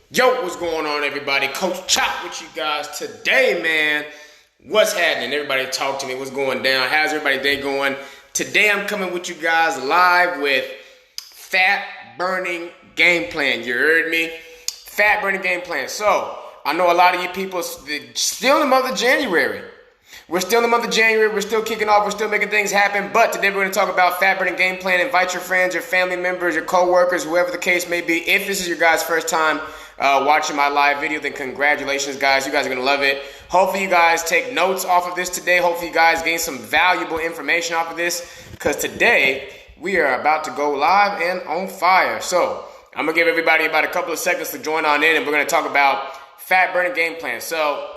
Yo, what's going on, everybody? Coach Chop with you guys today, man. What's happening? Everybody talk to me. What's going down? How's everybody's day going? Today, I'm coming with you guys live with fat burning game plan. You heard me? Fat burning game plan. So, I know a lot of you people still in the month of January. We're still in the month of January. We're still kicking off. We're still making things happen. But today we're going to talk about fat burning game plan. Invite your friends, your family members, your co-workers, whoever the case may be. If this is your guys' first time watching my live video, then congratulations, guys. You guys are going to love it. Hopefully you guys take notes off of this today. Hopefully you guys gain some valuable information off of this, because today we are about to go live and on fire. So I'm going to give everybody about a couple of seconds to join on in, and we're going to talk about fat burning game plan. So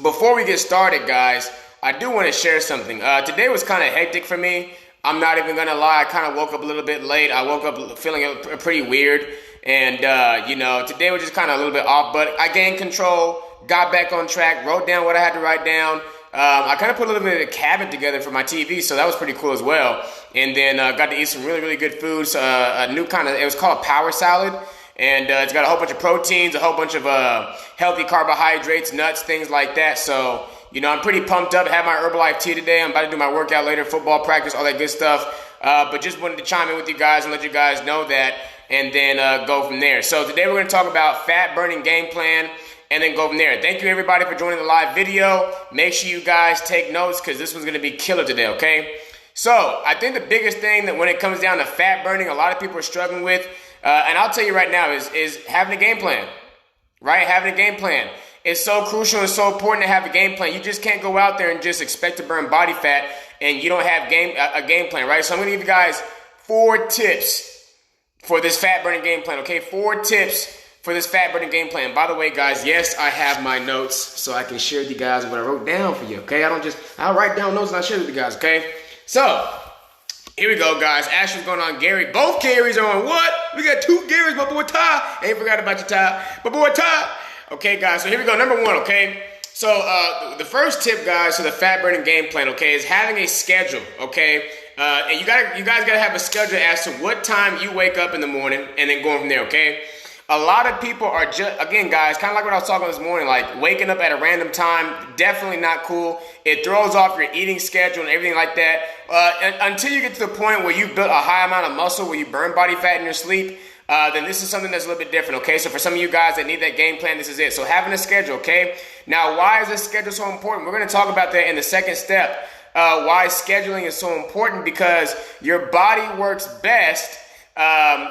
before we get started, guys, I do want to share something. Today was kind of hectic for me. I'm not even going to lie. I kind of woke up a little bit late. I woke up feeling pretty weird. And, today was just kind of a little bit off. But I gained control, got back on track, wrote down what I had to write down. I kind of put a little bit of a cabinet together for my TV, so that was pretty cool as well. And then got to eat some really, really good foods. A new kind of, it was called a power salad. And it's got a whole bunch of proteins, a whole bunch of healthy carbohydrates, nuts, things like that. So, I'm pretty pumped up. I have my Herbalife tea today. I'm about to do my workout later, football practice, all that good stuff. But just wanted to chime in with you guys and let you guys know that, and then go from there. So today we're going to talk about fat burning game plan and then go from there. Thank you, everybody, for joining the live video. Make sure you guys take notes, because this one's going to be killer today, okay? So I think the biggest thing that when it comes down to fat burning, a lot of people are struggling with, and I'll tell you right now, is having a game plan, right? Having a game plan. It's so crucial and so important to have a game plan. You just can't go out there and just expect to burn body fat and you don't have a game plan, right? So I'm going to give you guys 4 tips for this fat burning game plan, okay? 4 tips for this fat burning game plan. By the way, guys, yes, I have my notes so I can share with you guys what I wrote down for you, okay? I'll write down notes and I'll share with you guys, okay? So here we go, guys. Ashley's going on Gary. Both Garys are on what? We got 2 Garys, my boy Ty. Ain't forgot about your Ty. My boy Ty. Okay, guys, so here we go. Number 1, okay? So the first tip, guys, to the fat burning game plan, okay, is having a schedule, okay? And you guys gotta have a schedule as to what time you wake up in the morning and then going from there, okay? A lot of people are just, again, guys, kind of like what I was talking about this morning, like waking up at a random time, definitely not cool. It throws off your eating schedule and everything like that. Until you get to the point where you've built a high amount of muscle, where you burn body fat in your sleep, then this is something that's a little bit different, okay? So for some of you guys that need that game plan, this is it. So having a schedule, okay? Now, why is this schedule so important? We're going to talk about that in the second step. Why scheduling is so important, because your body works best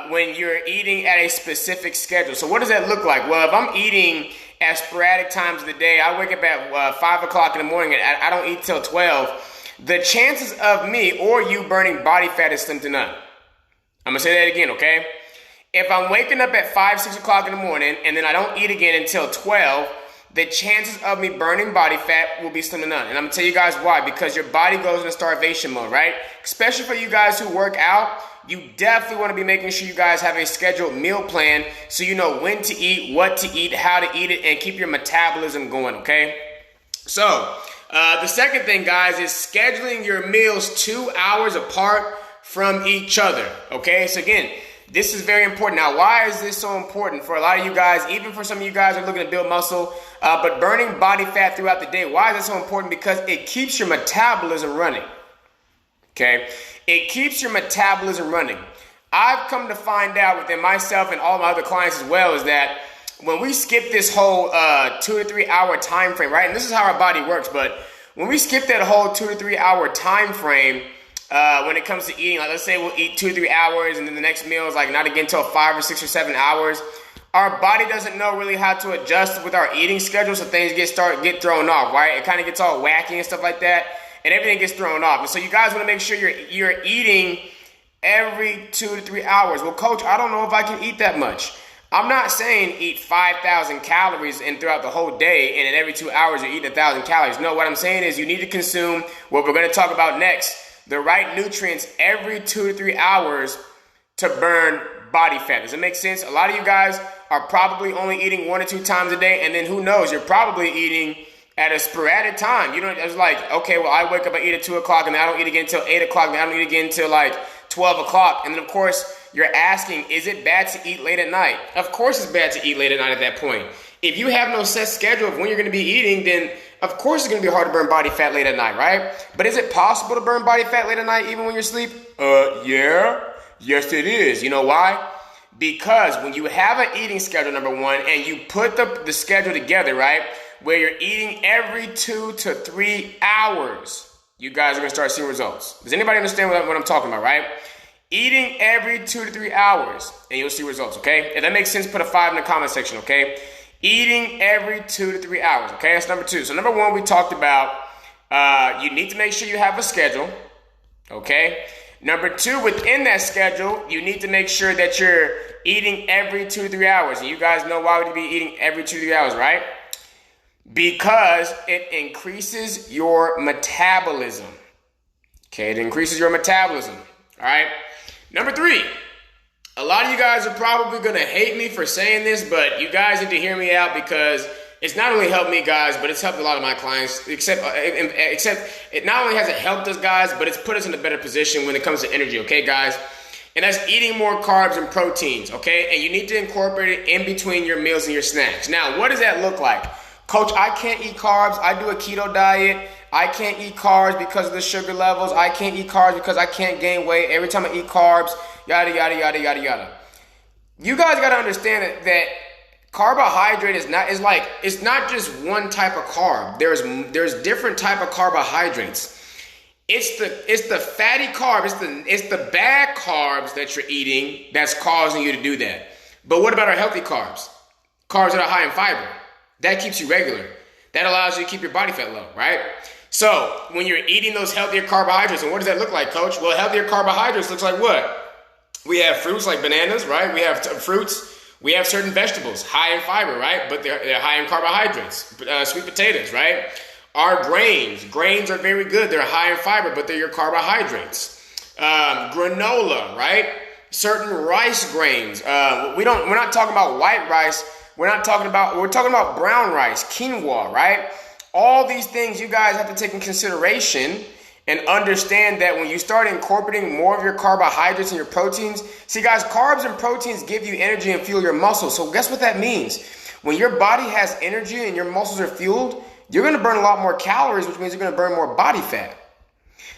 when you're eating at a specific schedule. So what does that look like? Well, if I'm eating at sporadic times of the day, I wake up at 5 o'clock in the morning and I don't eat till 12, the chances of me or you burning body fat is slim to none. I'm going to say that again, okay? If I'm waking up at 5, 6 o'clock in the morning and then I don't eat again until 12, the chances of me burning body fat will be slim to none. And I'm going to tell you guys why. Because your body goes into starvation mode, right? Especially for you guys who work out, you definitely want to be making sure you guys have a scheduled meal plan so you know when to eat, what to eat, how to eat it, and keep your metabolism going, okay? So the second thing, guys, is scheduling your meals 2 hours apart from each other, okay? So again, this is very important. Now, why is this so important for a lot of you guys, even for some of you guys who are looking to build muscle, but burning body fat throughout the day? Why is it so important? Because it keeps your metabolism running, okay? It keeps your metabolism running. I've come to find out within myself and all my other clients as well is that when we skip this whole 2 to 3 hour time frame, right? And this is how our body works, but when we skip that whole 2 to 3 hour time frame, when it comes to eating, like let's say we'll eat 2 to 3 hours and then the next meal is like not again until 5 or 6 or 7 hours. Our body doesn't know really how to adjust with our eating schedule, so things get thrown off, right? It kind of gets all wacky and stuff like that, and everything gets thrown off. And so you guys want to make sure you're eating every 2 to 3 hours. Well, coach, I don't know if I can eat that much. I'm not saying eat 5,000 calories and throughout the whole day and in every 2 hours you're eating 1,000 calories. No, what I'm saying is you need to consume what we're going to talk about next, the right nutrients every 2 to 3 hours to burn body fat. Does it make sense? A lot of you guys are probably only eating 1 or 2 times a day, and then who knows, you're probably eating at a sporadic time. You know, it's like, okay, well, I wake up, I eat at 2 o'clock, and I don't eat again until 8 o'clock, and I don't eat again until like 12 o'clock. And then, of course, you're asking, is it bad to eat late at night? Of course it's bad to eat late at night at that point. If you have no set schedule of when you're going to be eating, then of course it's going to be hard to burn body fat late at night, right? But is it possible to burn body fat late at night even when you're asleep? Yeah. Yes, it is. You know why? Because when you have an eating schedule, number one, and you put the schedule together, right, where you're eating every 2 to 3 hours, you guys are going to start seeing results. Does anybody understand what I'm talking about, right? Eating every 2 to 3 hours, and you'll see results, okay? If that makes sense, put a 5 in the comment section, okay? Eating every 2 to 3 hours, okay? That's number 2. So number 1, we talked about you need to make sure you have a schedule, okay? Number 2, within that schedule, you need to make sure that you're eating every 2 to 3 hours. And you guys know why would you be eating every 2 to 3 hours, right? Because it increases your metabolism. Okay, it increases your metabolism. All right. Number 3, a lot of you guys are probably going to hate me for saying this, but you guys need to hear me out because it's not only helped me, guys, but it's helped a lot of my clients, except it not only has it helped us, guys, but it's put us in a better position when it comes to energy, okay, guys? And that's eating more carbs and proteins, okay? And you need to incorporate it in between your meals and your snacks. Now, what does that look like? Coach, I can't eat carbs. I do a keto diet. I can't eat carbs because of the sugar levels. I can't eat carbs because I can't gain weight. Every time I eat carbs, yada, yada, yada, yada, yada. You guys got to understand that carbohydrate it's not just one type of carb. There's different type of carbohydrates. It's the fatty carb. It's the bad carbs that you're eating that's causing you to do that. But what about our healthy carbs? Carbs that are high in fiber. That keeps you regular. That allows you to keep your body fat low, right? So when you're eating those healthier carbohydrates, and what does that look like, Coach? Well, healthier carbohydrates looks like what? We have fruits like bananas, right? We have fruits. We have certain vegetables high in fiber, right? But they're high in carbohydrates. Sweet potatoes, right? Our grains are very good. They're high in fiber, but they're your carbohydrates. Granola, right? Certain rice grains. We're not talking about white rice. We're talking about brown rice, quinoa, right? All these things you guys have to take in consideration and understand that when you start incorporating more of your carbohydrates and your proteins, see guys, carbs and proteins give you energy and fuel your muscles. So guess what that means? When your body has energy and your muscles are fueled, you're going to burn a lot more calories, which means you're going to burn more body fat.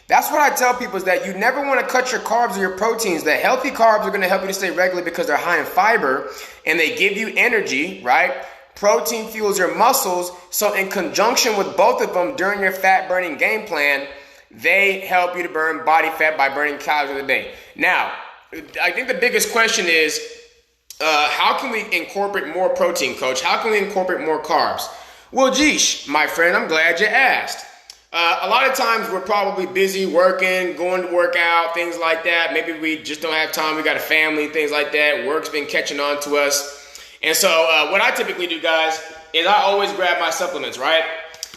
That's what I tell people is that you never want to cut your carbs or your proteins. The healthy carbs are going to help you to stay regular because they're high in fiber and they give you energy, right? Protein fuels your muscles. So in conjunction with both of them during your fat burning game plan, they help you to burn body fat by burning calories of the day. Now, I think the biggest question is, how can we incorporate more protein, Coach? How can we incorporate more carbs? Well, geesh, my friend, I'm glad you asked. A lot of times we're probably busy working, going to work out, things like that. Maybe we just don't have time. We got a family, things like that. Work's been catching on to us. And so what I typically do, guys, is I always grab my supplements, right?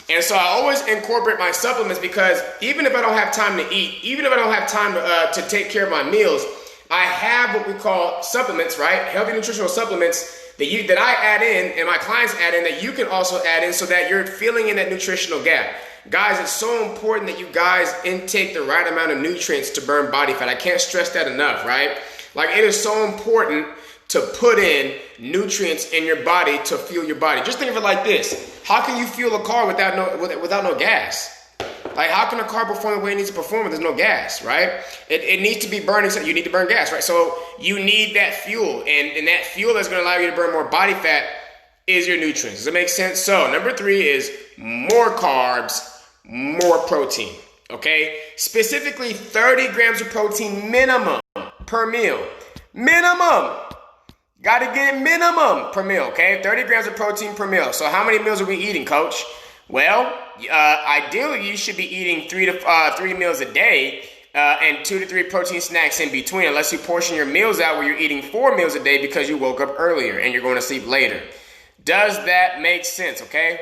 And so I always incorporate my supplements because even if I don't have time to eat, even if I don't have time to take care of my meals, I have what we call supplements, right? Healthy nutritional supplements that I add in and my clients add in that you can also add in so that you're filling in that nutritional gap. Guys, it's so important that you guys intake the right amount of nutrients to burn body fat. I can't stress that enough, right? Like it is so important to put in nutrients in your body to fuel your body. Just think of it like this. How can you fuel a car without no gas? Like how can a car perform the way it needs to perform if there's no gas, right? It needs to be burning, so you need to burn gas, right? So you need that fuel, and that fuel that's going to allow you to burn more body fat is your nutrients. Does that make sense? So number 3 is more carbs, more protein, okay? Specifically 30 grams of protein minimum per meal. Minimum. Got to get it minimum per meal, okay? 30 grams of protein per meal. So how many meals are we eating, Coach? Well, ideally you should be eating 3 meals a day and 2 to 3 protein snacks in between, unless you portion your meals out where you're eating 4 meals a day because you woke up earlier and you're going to sleep later. Does that make sense, okay?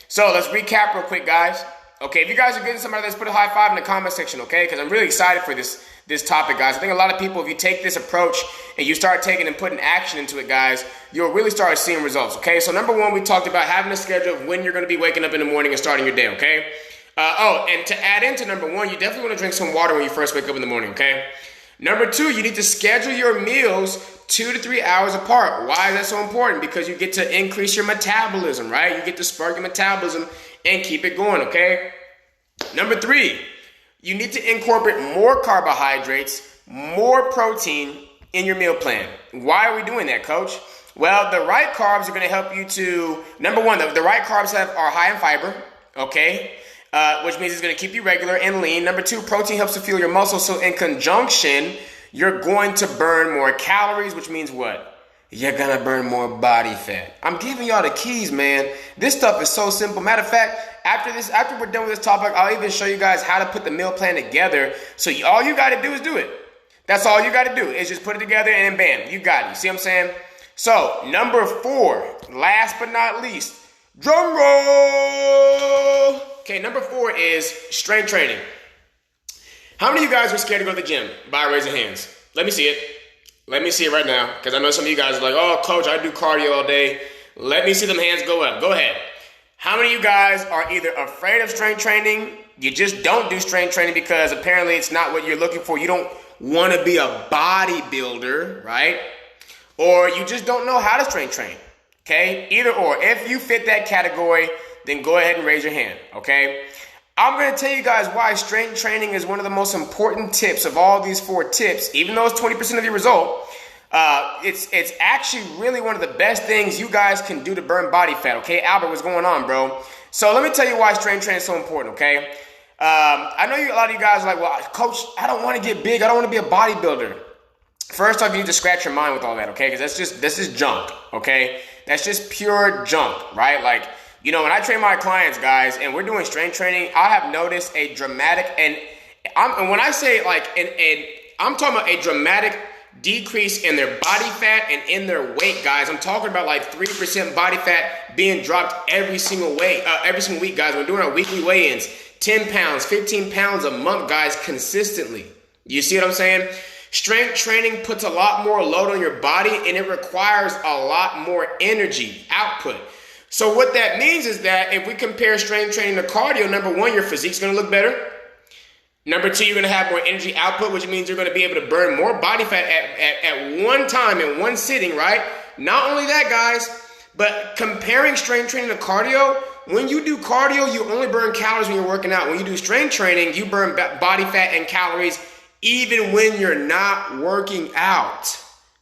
So let's recap real quick, guys. Okay, if you guys are getting somebody, let's put a high 5 in the comment section, okay? Because I'm really excited for this topic, guys. I think a lot of people, if you take this approach and you start taking and putting action into it, guys, you'll really start seeing results, okay? So number 1, we talked about having a schedule of when you're going to be waking up in the morning and starting your day, okay? And to add into number 1, you definitely want to drink some water when you first wake up in the morning, okay? Number 2, you need to schedule your meals 2 to 3 hours apart. Why is that so important? Because you get to increase your metabolism, right? You get to spark your metabolism and keep it going, okay? Number 3, you need to incorporate more carbohydrates, more protein in your meal plan. Why are we doing that, coach? Well, the right carbs are going to help you to, number 1, the right carbs are high in fiber, okay? Which means it's going to keep you regular and lean. Number 2, protein helps to fuel your muscles. So in conjunction, you're going to burn more calories, which means what? You're going to burn more body fat. I'm giving y'all the keys, man. This stuff is so simple. Matter of fact, after we're done with this topic, I'll even show you guys how to put the meal plan together. So all you got to do is do it. That's all you got to do is just put it together and bam, you got it. You see what I'm saying? So number 4, last but not least, drum roll. Okay, number 4 is strength training. How many of you guys are scared to go to the gym? By raising hands. Let me see it. Let me see it right now. Because I know some of you guys are like, oh, coach, I do cardio all day. Let me see them hands go up. Go ahead. How many of you guys are either afraid of strength training, you just don't do strength training because apparently it's not what you're looking for. You don't want to be a bodybuilder, right? Or you just don't know how to strength train, okay? Either or. If you fit that category, then go ahead and raise your hand, okay? I'm going to tell you guys why strength training is one of the most important tips of all these 4 tips. Even though it's 20% of your result, it's actually really one of the best things you guys can do to burn body fat, okay? Albert, what's going on, bro? So let me tell you why strength training is so important, okay? I know a lot of you guys are like, well, coach, I don't want to get big. I don't want to be a bodybuilder. First off, you need to scratch your mind with all that, okay? Because this is junk, okay? That's just pure junk, right? Like, you know, when I train my clients, guys, and we're doing strength training, I have noticed a dramatic, and when I say like, I'm talking about a dramatic decrease in their body fat and in their weight, guys. I'm talking about like 3% body fat being dropped every single week, guys. We're doing our weekly weigh-ins, 10 pounds, 15 pounds a month, guys, consistently. You see what I'm saying? Strength training puts a lot more load on your body, and it requires a lot more energy output. So what that means is that if we compare strength training to cardio, number 1, your physique's going to look better. Number 2, you're going to have more energy output, which means you're going to be able to burn more body fat at one time in one sitting, right? Not only that, guys, but comparing strength training to cardio, when you do cardio, you only burn calories when you're working out. When you do strength training, you burn body fat and calories even when you're not working out.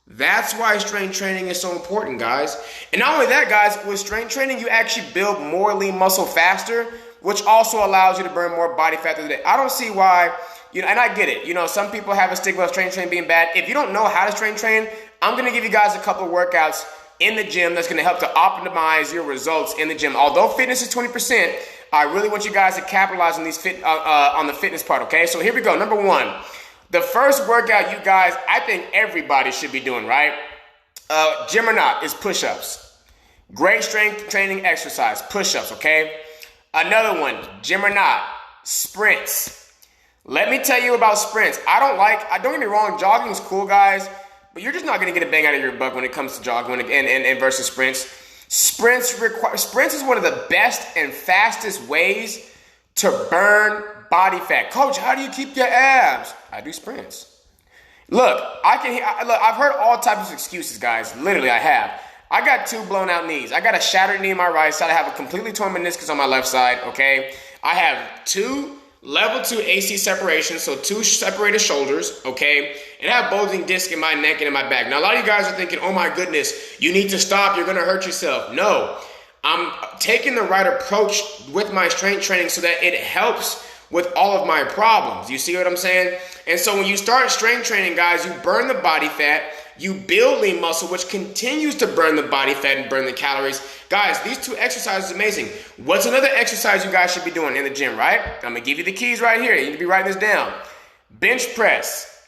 That's why strength training is so important, guys. And not only that, guys, with strength training, you actually build more lean muscle faster, which also allows you to burn more body fat through the day. I don't see why, and I get it. Some people have a stigma of strength training being bad. If you don't know how to strength train, I'm going to give you guys a couple of workouts in the gym that's going to help to optimize your results in the gym. Although fitness is 20%, I really want you guys to capitalize on on the fitness part, okay? So here we go. Number 1. The first workout you guys, I think everybody should be doing, right? Gym or not, is push-ups. Great strength training exercise, push-ups, okay? Another one, gym or not, sprints. Let me tell you about sprints. Don't get me wrong, jogging is cool, guys, but you're just not going to get a bang out of your butt when it comes to jogging and versus sprints. Sprints is one of the best and fastest ways to burn body fat. Coach, how do you keep your abs? I do sprints. Look, I've heard all types of excuses, guys. Literally, I have. I got 2 blown out knees. I got a shattered knee on my right side. I have a completely torn meniscus on my left side, okay? I have 2 level 2 AC separations, so 2 separated shoulders, okay? And I have bulging disc in my neck and in my back. Now, a lot of you guys are thinking, oh my goodness, you need to stop. You're going to hurt yourself. No, I'm taking the right approach with my strength training so that it helps with all of my problems. You see what I'm saying? And so when you start strength training, guys, you burn the body fat, you build lean muscle, which continues to burn the body fat and burn the calories. Guys, these 2 exercises are amazing. What's another exercise you guys should be doing in the gym, right? I'm gonna give you the keys right here. You need to be writing this down. Bench press.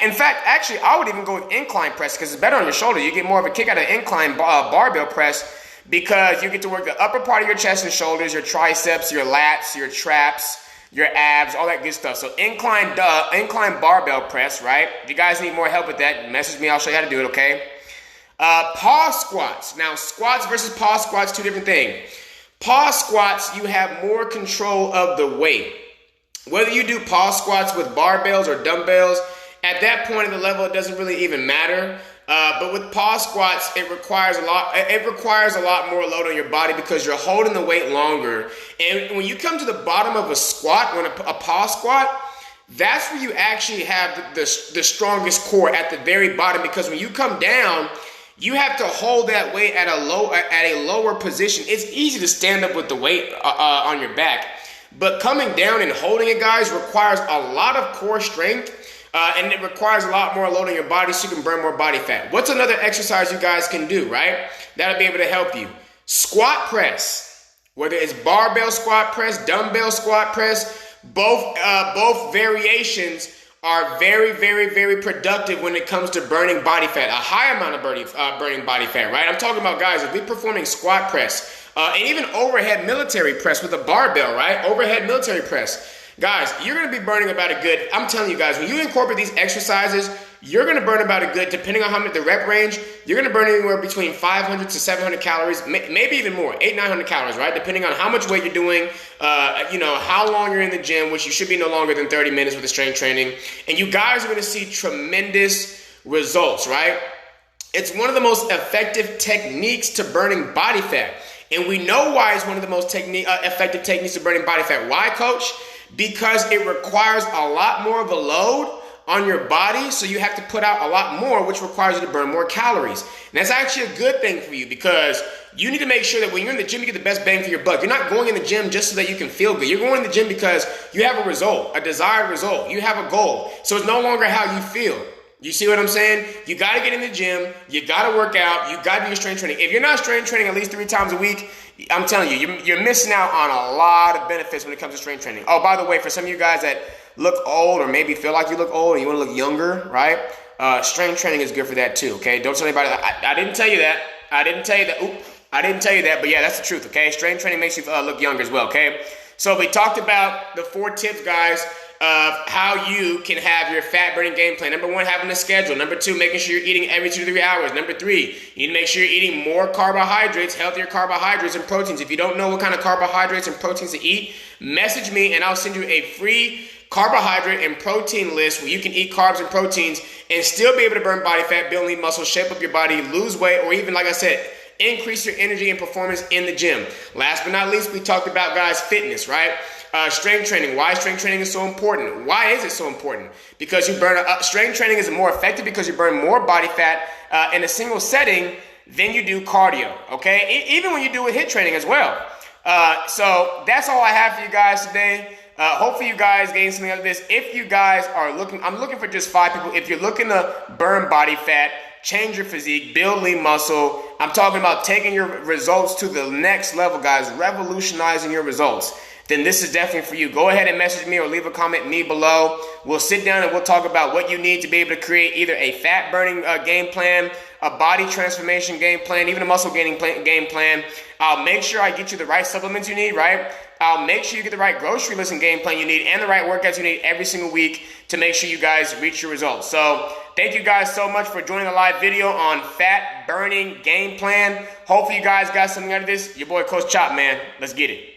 In fact, actually, I would even go with incline press because it's better on your shoulder. You get more of a kick out of incline barbell press because you get to work the upper part of your chest and shoulders, your triceps, your lats, your traps, your abs, all that good stuff. So incline barbell press, right? If you guys need more help with that, message me. I'll show you how to do it, okay? Pause squats. Now, squats versus pause squats, 2 different things. Pause squats, you have more control of the weight. Whether you do pause squats with barbells or dumbbells, at that point in the level, it doesn't really even matter. But with pause squats, it requires a lot. It requires a lot more load on your body because you're holding the weight longer. And when you come to the bottom of a squat, when a pause squat, that's where you actually have the strongest core at the very bottom. Because when you come down, you have to hold that weight at a lower position. It's easy to stand up with the weight on your back, but coming down and holding it, guys, requires a lot of core strength. And it requires a lot more load on your body so you can burn more body fat. What's another exercise you guys can do, right? That'll be able to help you. Squat press, whether it's barbell squat press, dumbbell squat press, both variations are very, very, very productive when it comes to burning body fat, a high amount of burning body fat, right? I'm talking about, guys, if we're performing squat press and even overhead military press with a barbell, right? Overhead military press. Guys, you're going to be burning about a good, I'm telling you guys, when you incorporate these exercises, you're going to burn about a good, depending on how many, the rep range, you're going to burn anywhere between 500 to 700 calories, maybe even more, 800-900 calories, right? Depending on how much weight you're doing, how long you're in the gym, which you should be no longer than 30 minutes with the strength training. And you guys are going to see tremendous results, right? It's one of the most effective techniques to burning body fat. And we know why it's one of the most effective techniques to burning body fat. Why, coach? Because it requires a lot more of a load on your body, so you have to put out a lot more, which requires you to burn more calories. And that's actually a good thing for you because you need to make sure that when you're in the gym, you get the best bang for your buck. You're not going in the gym just so that you can feel good. You're going in the gym because you have a result, a desired result. You have a goal. So it's no longer how you feel. You see what I'm saying? You got to get in the gym. You got to work out. You got to do your strength training. If you're not strength training at least 3 times a week, I'm telling you, you're missing out on a lot of benefits when it comes to strength training. Oh, by the way, for some of you guys that look old or maybe feel like you look old and you want to look younger, right? Strength training is good for that too, okay? Don't tell anybody, I didn't tell you that. I didn't tell you that. Oop, I didn't tell you that, but yeah, that's the truth, okay? Strength training makes you look younger as well, okay? So we talked about the 4 tips, guys, of how you can have your fat burning game plan. Number 1, having a schedule. Number 2, making sure you're eating every 2 to 3 hours. Number 3, you need to make sure you're eating more carbohydrates, healthier carbohydrates and proteins. If you don't know what kind of carbohydrates and proteins to eat, message me and I'll send you a free carbohydrate and protein list where you can eat carbs and proteins and still be able to burn body fat, build lean muscle, shape up your body, lose weight, or even, like I said, increase your energy and performance in the gym. Last but not least, we talked about, guys, fitness, right? Strength training. Why strength training is so important? Why is it so important? Because you burn strength training is more effective because you burn more body fat in a single setting than you do cardio. Okay, even when you do with HIIT training as well. So that's all I have for you guys today. Hopefully you guys gain something out of this. If you guys are looking, I'm looking for just 5 people. If you're looking to burn body fat, change your physique, build lean muscle, I'm talking about taking your results to the next level, guys, revolutionizing your results, then this is definitely for you. Go ahead and message me or leave a comment me below. We'll sit down and we'll talk about what you need to be able to create either a fat burning game plan, a body transformation game plan, even a muscle gaining game plan. I'll make sure I get you the right supplements you need, right? I'll make sure you get the right grocery list and game plan you need and the right workouts you need every single week to make sure you guys reach your results. So thank you guys so much for joining the live video on fat burning game plan. Hopefully you guys got something out of this. Your boy Coach Chop, man. Let's get it.